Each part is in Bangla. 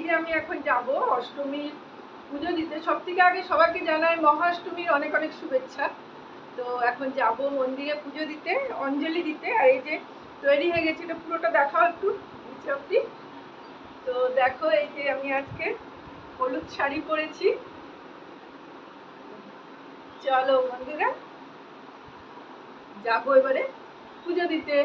মন্দিরে আমি এখন যাব অষ্টমীর পুজো দিতে। সব থেকে আগে সবাইকে জানাই মহাষ্টমীর অনেক অনেক শুভেচ্ছা। তো এখন যাব মন্দিরে পুজো দিতে, অঞ্জলি দিতে। আর এই যে তৈরি হয়ে গেছে, এটা পুরোটা দেখাও একটু নিচে অব্দি। তো দেখো এই যে আমি আজকে হলুদ শাড়ি পরেছি। চলো বন্ধুরা যাবো এবারে পুজো দিতে।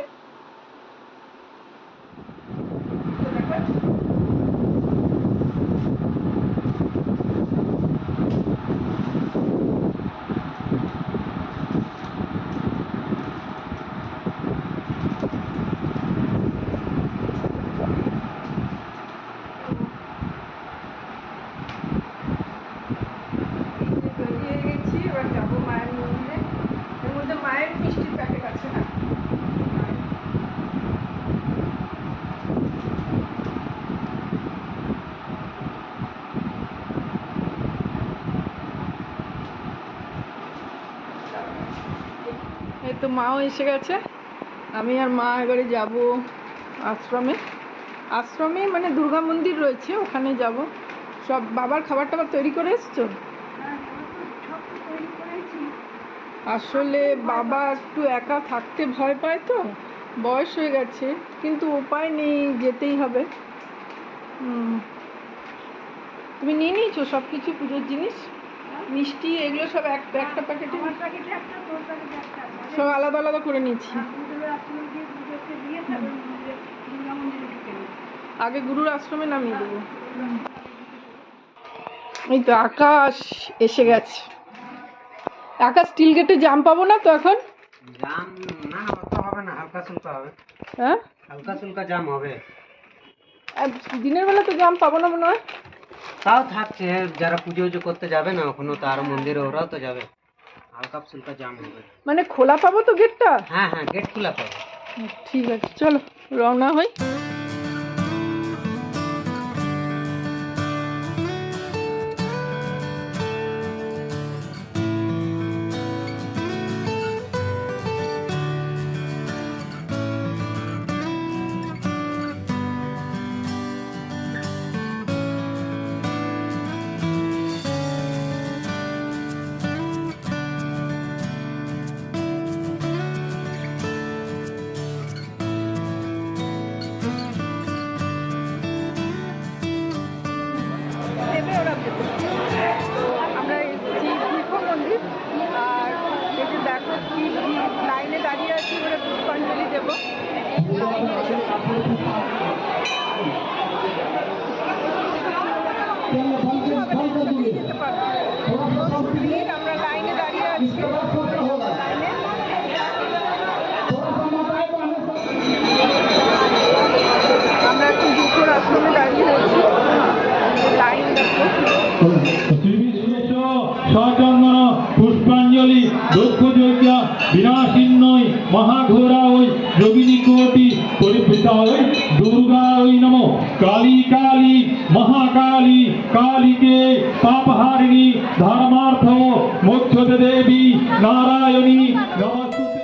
এবার যাবো মায়ের মন্দিরে। এর মধ্যে মায়ের মিষ্টির প্যাকেট আছে না। এই তো মাও এসে গেছে। আমি আর মা এবারে যাব আশ্রমে। আশ্রমে মানে দুর্গা মন্দির রয়েছে, ওখানে যাব। সব বাবার খাবার টাবার তৈরি করে এসছো? আসলে বাবা একটু একা থাকতে ভয় পায়, তো বয়স হয়ে গেছে, কিন্তু উপায় নেই, যেতেই হবে। তুমি নিয়ে নিয়েছো সব কিছু পুজোর জিনিস, মিষ্টি এগুলো সব একটা প্যাকেটে? সব আলাদা আলাদা করে নিয়েছি। আগে গুরুর আশ্রমে নামিয়ে দেবো। এই তো আকাশ এসে গেছে। আকাশ স্টিল গেটে জাম পাবো না তো এখন? জাম না, অত হবে না, হালকা ফুলকা হবে। হ্যাঁ, হালকা ফুলকা জাম হবে। দিনের বেলা তো জাম পাবো না মনে হয়। তাও থাকছে, যারা পুজো করতে যাবে না ওখানে, তো আরো মন্দিরে ওরাও তো যাবে, হালকা ফুলকা জাম হবে। মানে খোলা পাবো তো গেটটা? হ্যাঁ হ্যাঁ, গেট খোলা পাবে। ঠিক আছে, চলো রওনা হই। আমরা এসেছি শিল্প মন্দির। আর এই যে দেখো কি লাইনে দাঁড়িয়ে আছি, ওরা পুষ্পাঞ্জলি দেবো। আমরা লাইনে দাঁড়িয়ে আছি, আমরা এখন দুপুর আশ্রমে দাঁড়িয়ে রয়েছি। লাইন দেখো। সচন্দন পুষ্পাঞ্জলি দক্ষ যজ্ঞা বিনাশিন্নই মহাঘোরায় যোগিনী কোটি পরিবৃতায় দুর্গায় নমঃ। কালী কালী মহাকালী কালীকে পাপহারিণী ধর্মার্থ মোক্ষদে দেবী নারায়ণী নমস্তুতে।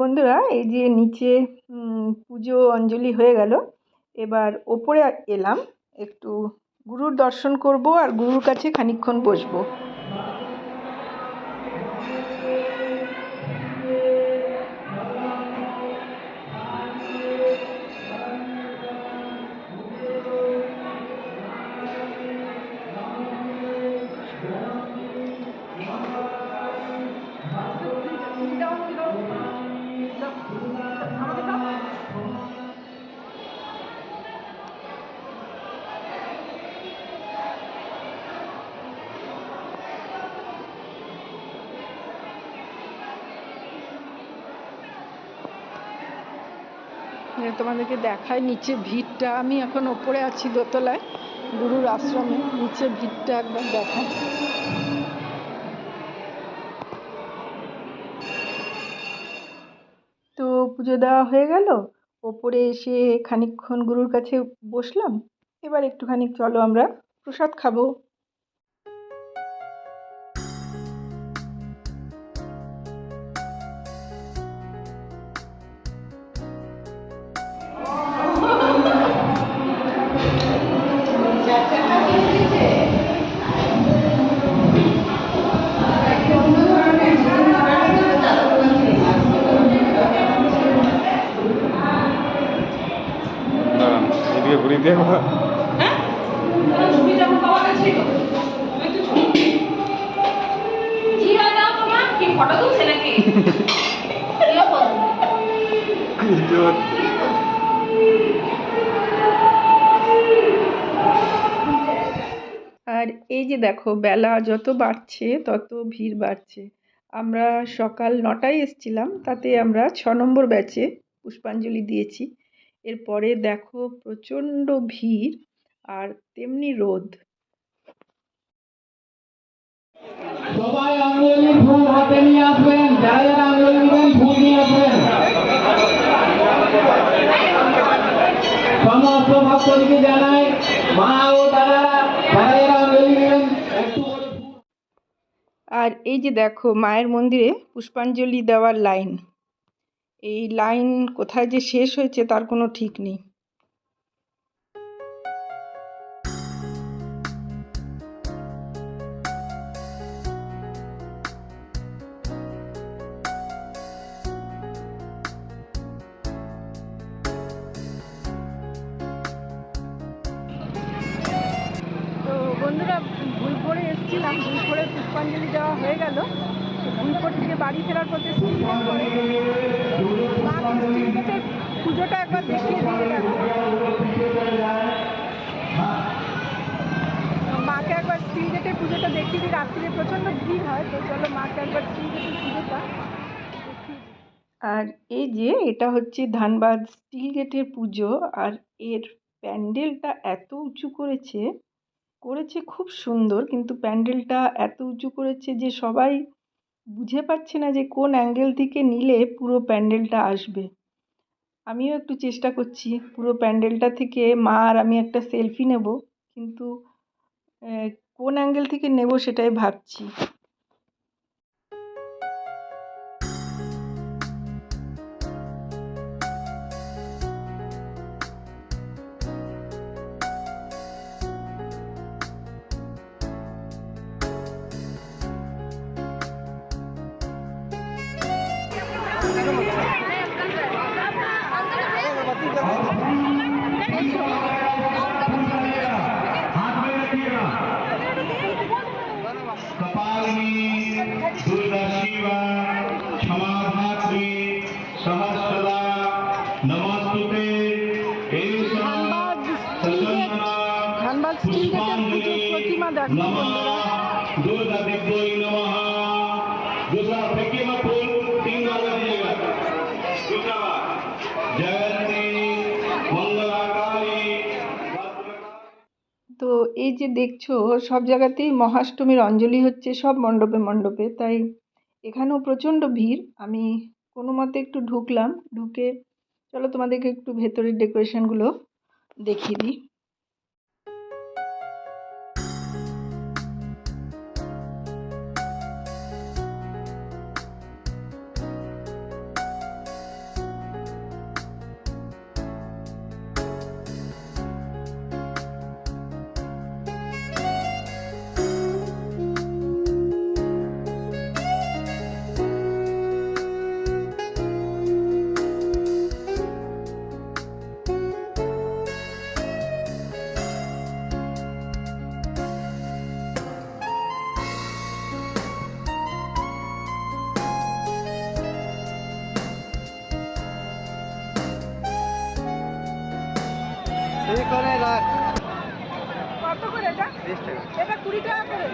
বন্ধুরা এই যে নিচে পুজো অঞ্জলি হয়ে গেল। এবার ওপরে এলাম, একটু গুরুর দর্শন করব আর গুরুর কাছে খানিকক্ষণ বসবো। তোমাদেরকে দেখায় নিচে ভিড়টা। আমি এখন ওপরে আছি দোতলায় গুরুর আশ্রমে, নিচে ভিড়টা একবার দেখায়। তো পুজো দেওয়া হয়ে গেল, ওপরে এসে খানিকক্ষণ গুরুর কাছে বসলাম। এবার একটুখানি চলো আমরা প্রসাদ খাবো। এদিকে ঘুরে দেখো। আর এই যে দেখো, বেলা যত বাড়ছে তত ভিড় বাড়ছে। আমরা সকাল 9টায় এসেছিলাম, তাতে আমরা 6 নম্বর ব্যাচে পুষ্পাঞ্জলি দিয়েছি। এরপরে দেখো প্রচণ্ড ভিড় আর তেমনি রোদ। সবাই আঙ্গুলি ফুল হাতে নিয়ে আসবেন, যারা যারা আঙ্গুলি দিবেন ফুল নিয়ে আসবেন। সমস্ত ভক্তদেরকে জানাই, মা ও দাদারা যারা যারা আঙ্গুলি দিবেন একটু করে ফুল। আর এই যে দেখো মায়ের মন্দিরে পুষ্পাঞ্জলি দেওয়ার লাইন। এই লাইন কোথায় যে শেষ হয়েছে তার কোনো ঠিক নেই। তো বন্ধুরা, ভুলপুরে এসেছিলাম, ভুলপুরে পুষ্পাঞ্জলি দেওয়া হয়ে গেল। ভুলপুর থেকে বাড়ি ফেরার পথে পুজোটা একবার দেখিয়ে দিয়ে গেছে। মাকে একবার স্টিল গেটের পুজোটা দেখিয়ে দিই। রাত্রিরে প্রচণ্ড ভিড় হয়, তো চলো মাকে একবার স্টিল গেটের পুজোটা দেখিয়ে দিই। আর এই যে এটা হচ্ছে ধানবাদ স্টিল গেটের পুজো। আর এর প্যান্ডেলটা এত উঁচু করেছে খুব সুন্দর, কিন্তু প্যান্ডেলটা এত উঁচু করেছে যে সবাই বুঝে পাচ্ছে না যে কোন অ্যাঙ্গেল থেকে নিলে পুরো প্যান্ডেলটা আসবে। আমিও একটু চেষ্টা করছি পুরো প্যান্ডেলটা থেকে মা আর আমি একটা সেলফি নেব, কিন্তু কোন অ্যাঙ্গেল থেকে নেব সেটাই ভাবছি। दुर्गा शिवा क्षमाधात्री सहस्रदा नमस्तुते एषा ধানবাদ স্টিল গেটের পুজোর প্রতিমা দেখো বন্ধুরা। दुर्गा दिव्यै नमः। दूसरा फेंकिए मत फूल, 3 बार दीजिएगा। दूसरा बार जयंती मंगलाकाली। তো এই যে দেখছো সব জায়গাতেই মহাষ্টমীর অঞ্জলি হচ্ছে, সব মণ্ডপে মণ্ডপে, তাই এখানেও প্রচণ্ড ভিড়। আমি কোনো মতে একটু ঢুকলাম, ঢুকে চলো তোমাদেরকে একটু ভেতরের ডেকোরেশনগুলো দেখিয়ে দিই। টাকা। এটা 20 টাকা করে।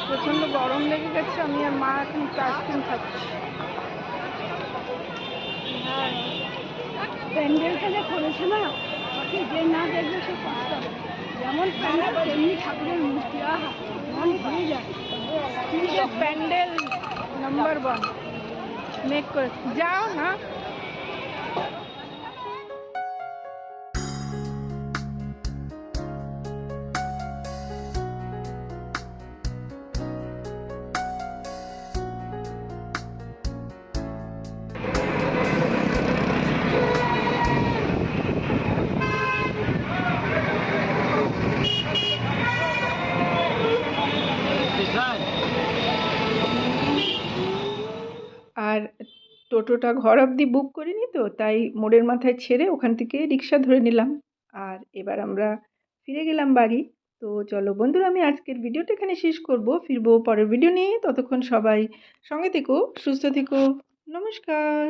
প্রচন্ড গরম লেগে গেছে, আমি আর মা এখন আইসক্রিম খাচ্ছি। প্যান্ডেলটা যে করেছে না, বাকি যে না দেখবে সে পস্তাবে। যেমন প্যান্ডেল তেমনি ঠাকুরের মূর্তি, আহা মন ভরে যায়। প্যান্ডেল নাম্বার 1 মেক করে যাও না। আর টোটোটা ঘর অবধি বুক করিনি, তো তাই মোড়ের মাথায় ছেড়ে ওখান থেকে রিক্সা ধরে নিলাম। আর এবার আমরা ফিরে গেলাম বাড়ি। তো চলো বন্ধুরা, আমি আজকের ভিডিওটা এখানে শেষ করব। ফিরবো পরের ভিডিও নিয়ে। ততক্ষণ সবাই সঙ্গে থেকো, সুস্থ থেকো। নমস্কার।